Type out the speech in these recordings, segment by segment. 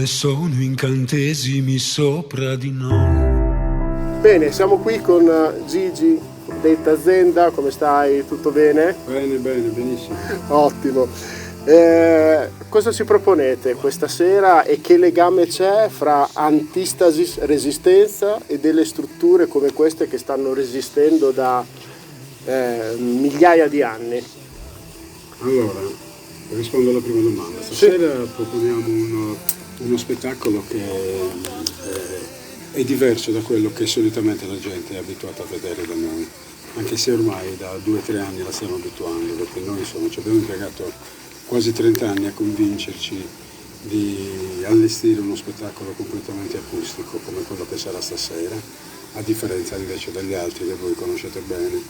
nuvole sono incantesimi sopra di noi. Bene, siamo qui con Gigi, detta Zenda. Come stai? Tutto bene? Bene, benissimo. Ottimo. Cosa ci proponete questa sera e che legame c'è fra antistasis, resistenza e delle strutture come queste che stanno resistendo da migliaia di anni? Allora, rispondo alla prima domanda. Stasera proponiamo uno spettacolo che è diverso da quello che solitamente la gente è abituata a vedere da noi, anche se ormai da 2 o 3 anni la stiamo abituando, perché noi ci abbiamo impiegato quasi 30 anni a convincerci di allestire uno spettacolo completamente acustico come quello che sarà stasera, a differenza invece degli altri che voi conoscete bene,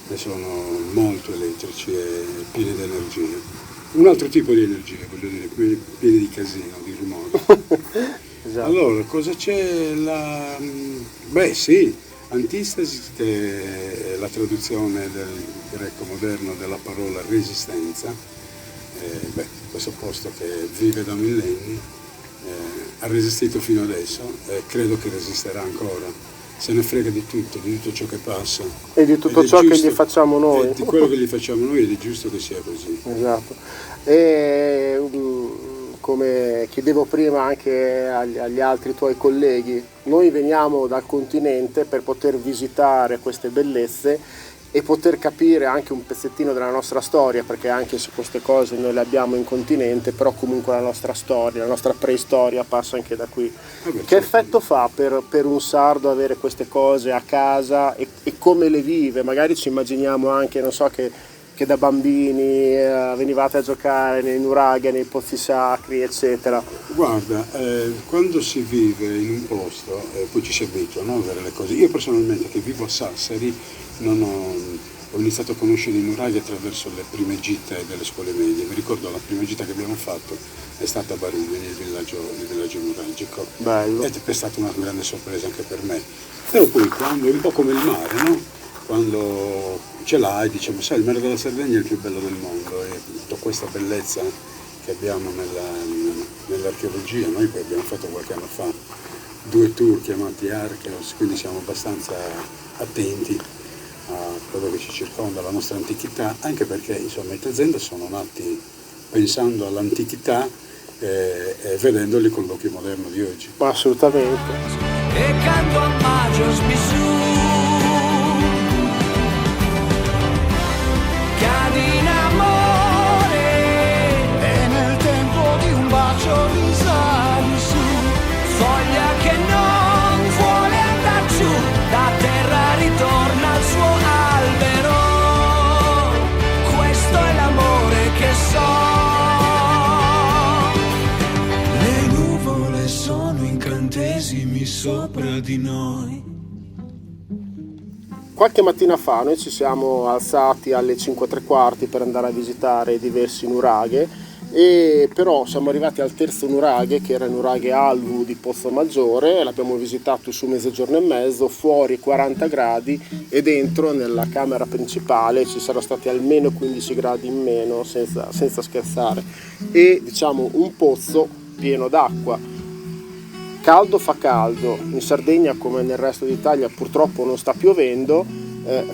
che sono molto elettrici e pieni di energia. Un altro tipo di energia, voglio dire, pieni di casino, di rumore. Esatto. Allora, cosa c'è? Beh sì, antistasi, che è la traduzione del greco moderno della parola resistenza. Questo posto che vive da millenni ha resistito fino adesso e credo che resisterà ancora. Se ne frega di tutto ciò che passa. E di tutto ciò che gli facciamo noi. Di quello che gli facciamo noi, ed è giusto che sia così. Esatto. E come chiedevo prima anche agli altri tuoi colleghi, noi veniamo dal continente per poter visitare queste bellezze e poter capire anche un pezzettino della nostra storia, perché anche se queste cose noi le abbiamo in continente, però comunque la nostra storia, la nostra preistoria passa anche da qui. Che effetto fa per un sardo avere queste cose a casa e come le vive? Magari ci immaginiamo anche, non so, che da bambini venivate a giocare nei nuraghe, nei pozzi sacri, eccetera. Guarda, quando si vive in un posto, poi ci si abitua, no, a vedere le cose. Io personalmente, che vivo a Sassari, ho iniziato a conoscere i nuraghi attraverso le prime gite delle scuole medie. Mi ricordo la prima gita che abbiamo fatto è stata a Barughe, nel villaggio nuragico. Bello. Ed è stata una grande sorpresa anche per me. Però poi quando è un po' come il mare, no? Quando ce l'hai, diciamo, sai, il mare della Sardegna è il più bello del mondo e tutta questa bellezza che abbiamo nell'archeologia. Noi poi abbiamo fatto qualche anno fa 2 tour chiamati Archeos, quindi siamo abbastanza attenti a quello che ci circonda, la nostra antichità, anche perché insomma i Tazenda sono nati pensando all'antichità e vedendoli con l'occhio moderno di oggi. Assolutamente. E canto a Magios Bisù, cadi in amore e nel tempo di un bacio risali su, foglia che non vuole andar giù, da terra ritorna al suo albero, questo è l'amore che so. Le nuvole sono incantesimi sopra di noi. Qualche mattina fa noi ci siamo alzati alle 5:15 per andare a visitare diversi nuraghe, e però siamo arrivati al terzo nuraghe, che era il nuraghe Alvu di Pozzomaggiore. L'abbiamo visitato su mezzogiorno e mezzo, fuori 40 gradi e dentro nella camera principale ci saranno stati almeno 15 gradi in meno, senza scherzare, e diciamo un pozzo pieno d'acqua. Caldo fa caldo, in Sardegna come nel resto d'Italia purtroppo non sta piovendo.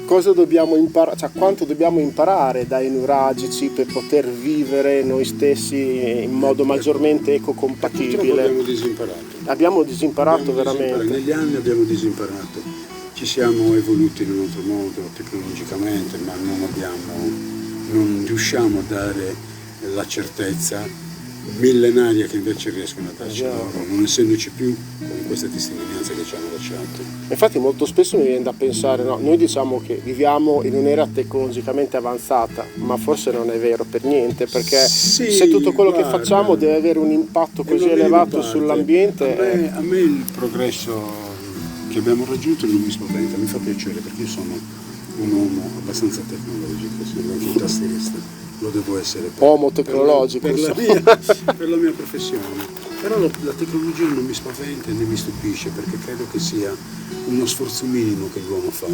Cosa dobbiamo imparare, cioè quanto dobbiamo imparare dai nuragici per poter vivere noi stessi in modo maggiormente ecocompatibile? Abbiamo disimparato veramente. Negli anni abbiamo disimparato, ci siamo evoluti in un altro modo tecnologicamente, ma non riusciamo a dare la certezza millenaria che invece riescono a darci loro, non essendoci più con queste testimonianze che ci hanno lasciato. Infatti molto spesso mi viene da pensare, no, noi diciamo che viviamo in un'era tecnologicamente avanzata, ma forse non è vero per niente, perché sì, se tutto quello che facciamo deve avere un impatto così elevato sull'ambiente. A me il progresso che abbiamo raggiunto non mi spaventa, mi fa piacere, perché io sono un uomo abbastanza tecnologico, sono anche un tastierista. Lo devo essere uomo tecnologico per la mia professione, però la tecnologia non mi spaventa né mi stupisce, perché credo che sia uno sforzo minimo che l'uomo fa.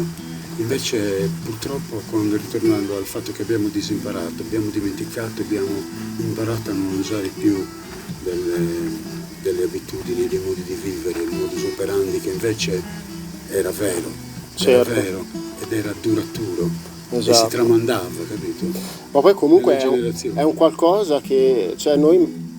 Invece purtroppo, quando ritornando al fatto che abbiamo disimparato, abbiamo dimenticato, abbiamo imparato a non usare più delle abitudini, dei modi di vivere, il modus operandi che invece era vero, Certo. era vero ed era duraturo e si Esatto. tramandava, capito? Ma poi comunque Nelle generazioni. è un qualcosa che, cioè, noi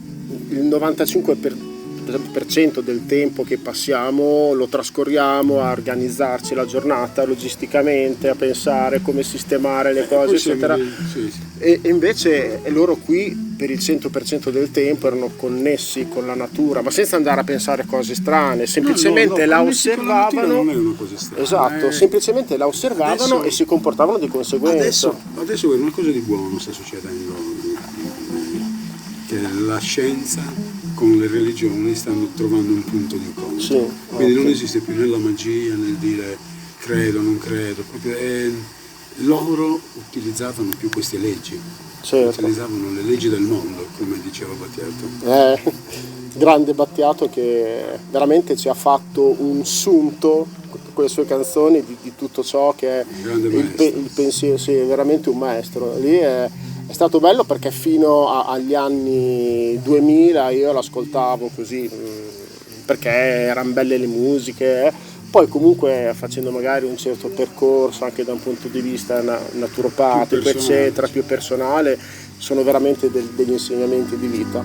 il 95% del tempo che passiamo lo trascorriamo a organizzarci la giornata logisticamente, a pensare come sistemare le cose, Poi siamo eccetera. sì. E invece loro qui per il 100% del tempo erano connessi con la natura, ma senza andare a pensare cose strane, semplicemente la connessi con la natura osservavano. non è una cosa strana. Esatto, semplicemente la osservavano Adesso- e si comportavano di conseguenza. Adesso guarda, una cosa di buono sta succedendo, che la scienza con le religioni stanno trovando un punto di incontro. Sì, Quindi non ok. esiste più né la magia nel dire credo, non credo, proprio loro utilizzavano più queste leggi, Certo. utilizzavano le leggi del mondo, come diceva Battiato. Grande Battiato che veramente ci ha fatto un sunto con le sue canzoni di tutto ciò che è Grande il maestro. il pensiero, sì, è veramente un maestro. Lì è stato bello perché fino agli anni 2000 io l'ascoltavo così perché erano belle le musiche. Poi comunque facendo magari un certo percorso anche da un punto di vista naturopatico, Più personale. eccetera, più personale, sono veramente degli insegnamenti di vita.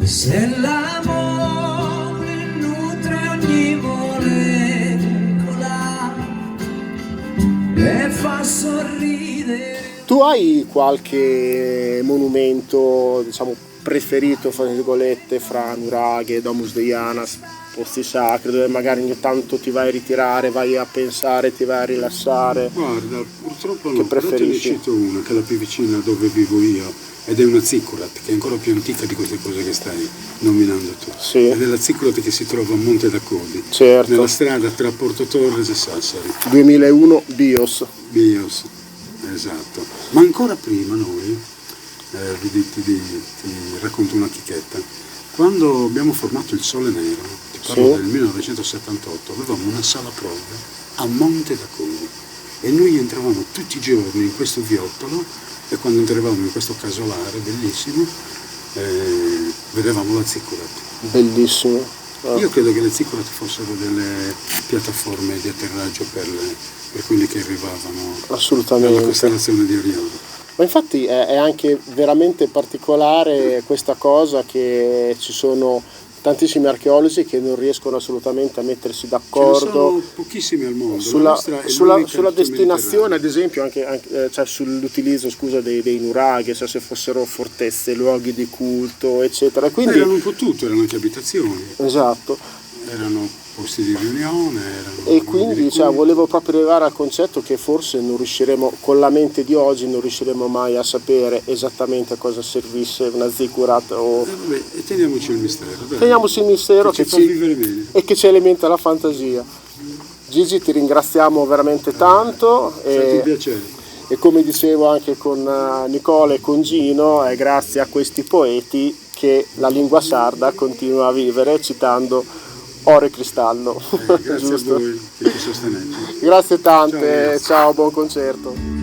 Se l'amore nutre ogni molecola e fa sorridere. Tu hai qualche monumento, diciamo, preferito, fra virgolette, fra Nuraghe, Domus Deianas, posti sacri, dove magari ogni tanto ti vai a ritirare, vai a pensare, ti vai a rilassare? Guarda, purtroppo Che no, però te ne preferisci? cito una che è la più vicina a dove vivo io ed è una ziccurat che è ancora più antica di queste cose che stai nominando tu. Sì. Ed è la ziccurat che si trova a Monte d'Accordi, Certo. nella strada tra Porto Torres e Sassari, 2001 BIOS. Bios, esatto. Ma ancora prima noi, ti racconto una chicchetta, quando abbiamo formato il Sole Nero, ti parlo Sì. del 1978, avevamo una sala prove a Monte d'Accordi e noi entravamo tutti i giorni in questo viottolo e quando entravamo in questo casolare bellissimo vedevamo la ziccurat. Bellissimo. Io credo che le ziccurat fossero delle piattaforme di atterraggio per quelli che arrivavano dalla Assolutamente. costellazione di Orione. Ma infatti è anche veramente particolare questa cosa che ci sono tantissimi archeologi che non riescono assolutamente a mettersi Ce ne d'accordo sono pochissimi al mondo. La sulla, nostra è sulla- l'unica sulla sul destinazione, ad Mediterraneo. esempio, anche cioè sull'utilizzo, scusa, dei nuraghi, cioè se fossero fortezze, luoghi di culto, eccetera. Quindi, Erano un po' tutto, erano anche abitazioni, esatto. erano posti di riunione, erano E luoghi quindi di cioè, culto. volevo proprio arrivare al concetto che forse non riusciremo, con la mente di oggi, non riusciremo mai a sapere esattamente a cosa servisse una ziggurat o Vabbè, e teniamoci il mistero. dai. teniamoci il mistero Che ci fa vivere meglio. e che ci alimenta la fantasia. Gigi, ti ringraziamo veramente tanto È stato un e, piacere. e come dicevo anche con Nicola e con Gino, è grazie a questi poeti che la lingua sarda continua a vivere citando oro e cristallo. Grazie a Giusto? voi che ci sostenete. Grazie tante, Ciao, ragazzi. ciao, buon concerto.